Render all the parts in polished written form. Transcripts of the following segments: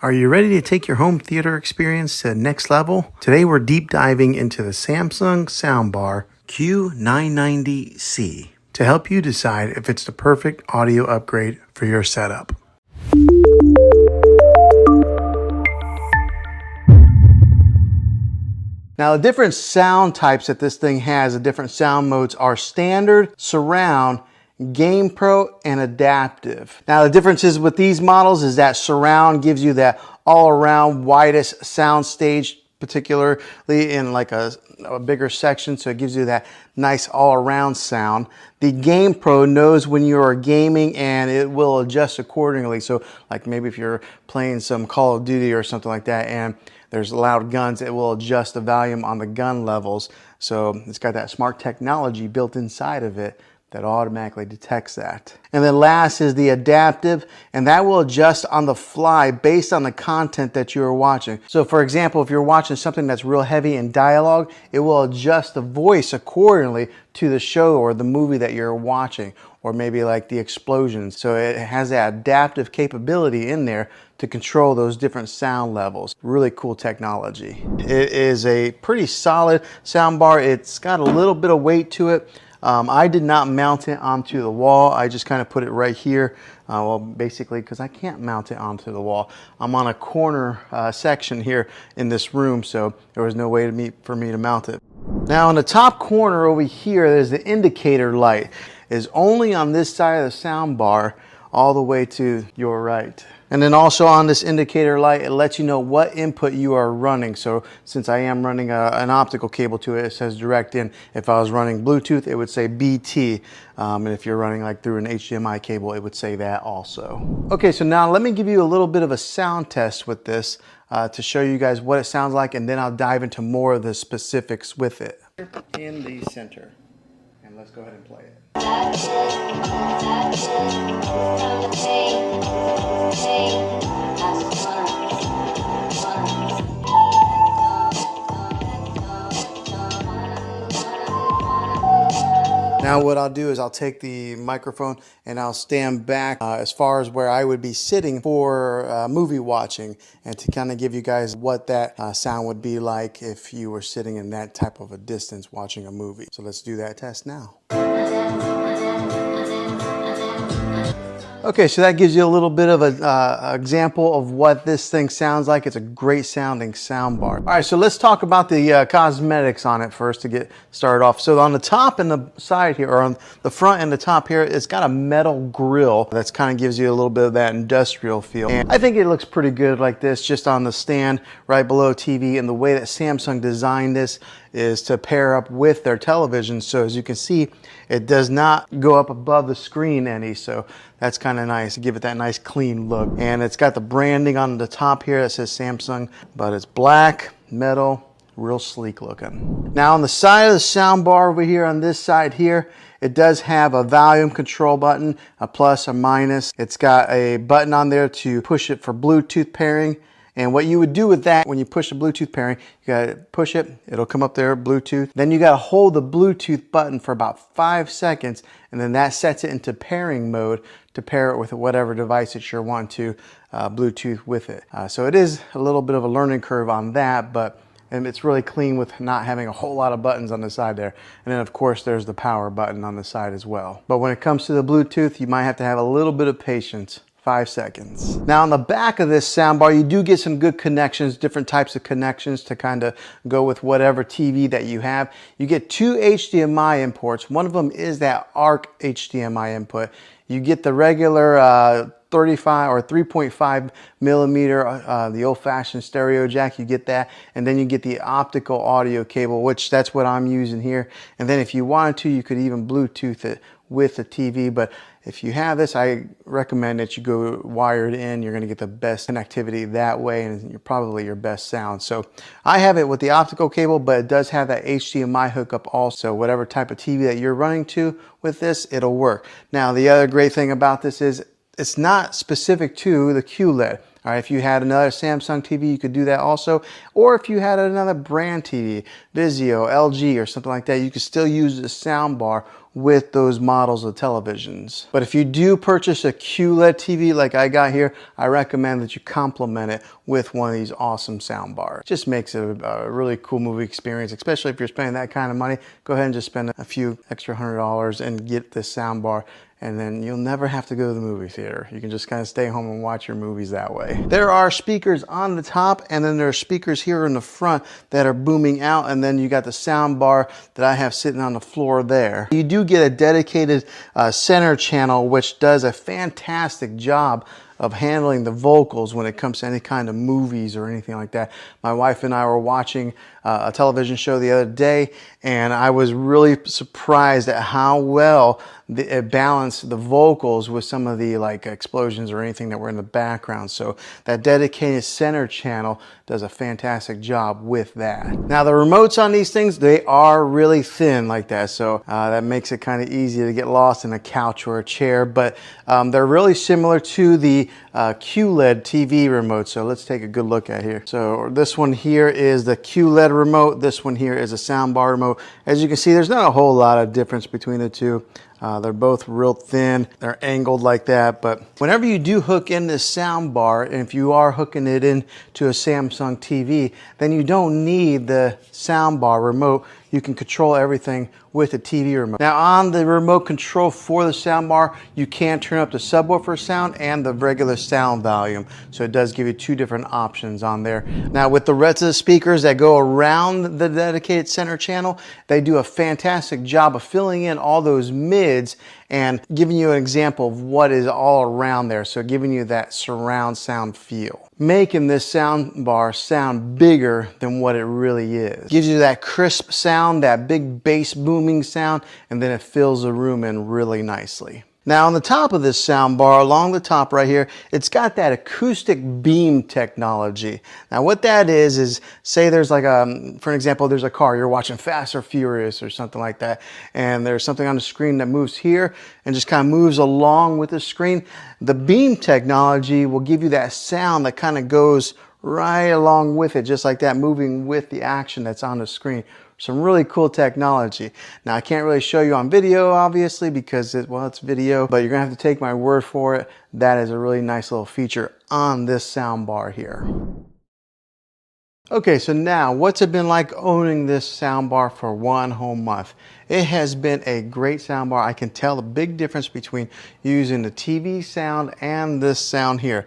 Are you ready to take your home theater experience to the next level? Today we're deep diving into the Samsung Soundbar Q990C to help you decide if it's the perfect audio upgrade for your setup. Now, the different sound types that this thing has, the different sound modes are standard, surround, Game Pro, and adaptive. Now, the differences with these models is that surround gives you that all-around widest sound stage, particularly in like a bigger section, so it gives you that nice all-around sound. The Game Pro knows when you are gaming and it will adjust accordingly. So like maybe if you're playing some Call of Duty or something like that and there's loud guns, it will adjust the volume on the gun levels. So it's got that smart technology built inside of it that automatically detects that. And then last is the adaptive, and that will adjust on the fly based on the content that you're watching. So for example, if you're watching something that's real heavy in dialogue, it will adjust the voice accordingly to the show or the movie that you're watching, or maybe like the explosions. So it has that adaptive capability in there to control those different sound levels. Really cool technology. It is a pretty solid sound bar. It's got a little bit of weight to it. I did not mount it onto the wall. I just kind of put it right here. Well, basically, because I can't mount it onto the wall. I'm on a corner section here in this room, so there was no way for me to mount it. Now, in the top corner over here, there's the indicator light. It's only on this side of the sound bar, all the way to your right. And then also on this indicator light, it lets you know what input you are running. So since I am running an optical cable to it, it says direct in. If I was running Bluetooth, it would say BT. And if you're running like through an HDMI cable, it would say that also. Okay, so now let me give you a little bit of a sound test with this to show you guys what it sounds like, and then I'll dive into more of the specifics with it. In the center, and let's go ahead and play it. Now what I'll do is I'll take the microphone and I'll stand back as far as where I would be sitting for movie watching, and to kind of give you guys what that sound would be like if you were sitting in that type of a distance watching a movie. So let's do that test now. Okay, so that gives you a little bit of an example of what this thing sounds like. It's a great sounding sound bar. All right, so let's talk about the cosmetics on it first to get started off. So on the top and the side here, or on the front and the top here, it's got a metal grill that's kind of gives you a little bit of that industrial feel. And I think it looks pretty good like this, just on the stand right below TV. And the way that Samsung designed this is to pair up with their television. So as you can see, it does not go up above the screen any. So that's kind of nice to give it that nice clean look. And it's got the branding on the top here that says Samsung, but it's black, metal, real sleek looking. Now on the side of the sound bar over here, on this side here, it does have a volume control button, a plus, a minus. It's got a button on there to push it for Bluetooth pairing. And what you would do with that, when you push the Bluetooth pairing, you gotta push it, it'll come up there, Bluetooth. Then you gotta hold the Bluetooth button for about 5 seconds, and then that sets it into pairing mode to pair it with whatever device that you're wanting to Bluetooth with it. So it is a little bit of a learning curve on that, but it's really clean with not having a whole lot of buttons on the side there. And then of course there's the power button on the side as well. But when it comes to the Bluetooth, you might have to have a little bit of patience. 5 seconds. Now on the back of this soundbar, you do get some good connections, different types of connections to kind of go with whatever TV that you have. You get 2 HDMI imports. One of them is that ARC HDMI input. You get the regular 35 or 3.5 millimeter, the old-fashioned stereo jack, you get that, and then you get the optical audio cable, which that's what I'm using here. And then if you wanted to, you could even Bluetooth it with the TV, but if you have this, I recommend that you go wired in. You're gonna get the best connectivity that way, and you're probably your best sound. So I have it with the optical cable, but it does have that HDMI hookup also. Whatever type of TV that you're running to with this, it'll work. Now, the other great thing about this is it's not specific to the QLED. All right, if you had another Samsung TV, you could do that also. Or if you had another brand TV, Vizio, LG, or something like that, you could still use the sound bar with those models of televisions. But if you do purchase a QLED TV like I got here, I recommend that you complement it with one of these awesome sound bars. It just makes it a really cool movie experience, especially if you're spending that kind of money. Go ahead and just spend a few extra $100 and get this sound bar, and then you'll never have to go to the movie theater. You can just kind of stay home and watch your movies that way. There are speakers on the top, and then there are speakers here in the front that are booming out, and then you got the sound bar that I have sitting on the floor there. You do get a dedicated center channel, which does a fantastic job of handling the vocals when it comes to any kind of movies or anything like that. My wife and I were watching a television show the other day, and I was really surprised at how well it balanced the vocals with some of the like explosions or anything that were in the background. So that dedicated center channel does a fantastic job with that. Now the remotes on these things, they are really thin like that, so that makes it kind of easy to get lost in a couch or a chair, but they're really similar to the QLED TV remote. So let's take a good look at here. So this one here is the QLED remote. This one here is a soundbar remote. As you can see, there's not a whole lot of difference between the two. They're both real thin. They're angled like that. But whenever you do hook in this sound bar, and if you are hooking it into a Samsung TV, then you don't need the sound bar remote. You can control everything with the TV remote. Now on the remote control for the soundbar, you can turn up the subwoofer sound and the regular sound volume. So it does give you two different options on there. Now with the rest of the speakers that go around the dedicated center channel, they do a fantastic job of filling in all those mids and giving you an example of what is all around there. So giving you that surround sound feel, making this sound bar sound bigger than what it really is. Gives you that crisp sound, that big bass booming sound, and then it fills the room in really nicely. Now on the top of this sound bar, along the top right here, it's got that acoustic beam technology. Now what that is say there's like for an example, there's a car, you're watching Fast or Furious or something like that, and there's something on the screen that moves here and just kind of moves along with the screen. The beam technology will give you that sound that kind of goes right along with it, just like that, moving with the action that's on the screen. Some really cool technology. Now I can't really show you on video obviously because it's video, but you're gonna have to take my word for it. That is a really nice little feature on this sound bar here. Okay, so now what's it been like owning this soundbar for one whole month? It has been a great soundbar. I can tell the big difference between using the TV sound and this sound here.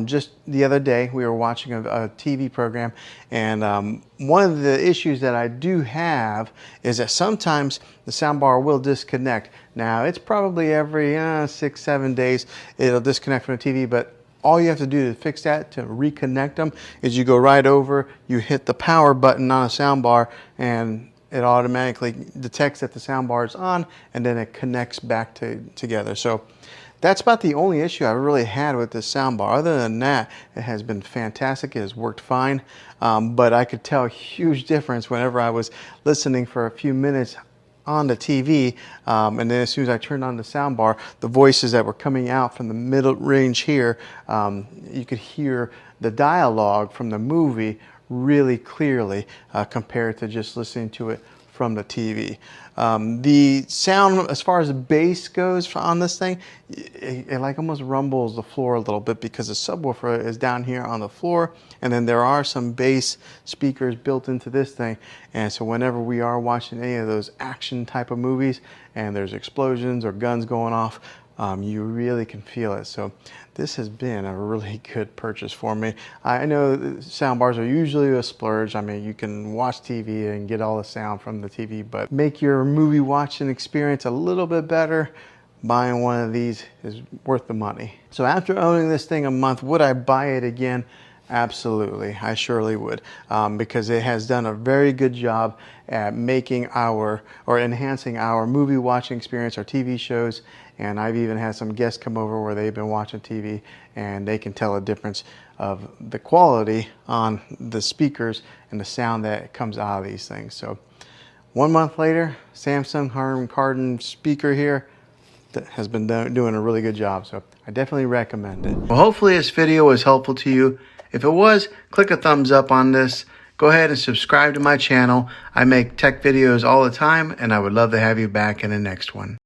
Just the other day, we were watching a TV program, and one of the issues that I do have is that sometimes the soundbar will disconnect. Now, it's probably every 6-7 days it'll disconnect from the TV, but all you have to do to fix that, to reconnect them, is you go right over, you hit the power button on a soundbar, and it automatically detects that the soundbar is on, and then it connects back together. So that's about the only issue I've really had with this soundbar. Other than that, it has been fantastic. It has worked fine, but I could tell a huge difference whenever I was listening for a few minutes on the TV, and then as soon as I turned on the soundbar, the voices that were coming out from the middle range here, you could hear the dialogue from the movie really clearly compared to just listening to it from the TV. The sound, as far as the bass goes on this thing, it like almost rumbles the floor a little bit because the subwoofer is down here on the floor, and then there are some bass speakers built into this thing, and so whenever we are watching any of those action type of movies and there's explosions or guns going off, you really can feel it. So this has been a really good purchase for me. I know soundbars are usually a splurge. I mean, you can watch TV and get all the sound from the TV, but make your movie watching experience a little bit better, buying one of these is worth the money. So after owning this thing a month, would I buy it again? Absolutely, I surely would, because it has done a very good job at making enhancing our movie watching experience, our TV shows, and I've even had some guests come over where they've been watching TV and they can tell a difference of the quality on the speakers and the sound that comes out of these things. So 1 month later, Samsung HW-Q990C speaker here that has been doing a really good job, so I definitely recommend it. Well, hopefully this video was helpful to you. If it was, click a thumbs up on this. go ahead and subscribe to my channel. I make tech videos all the time, and I would love to have you back in the next one.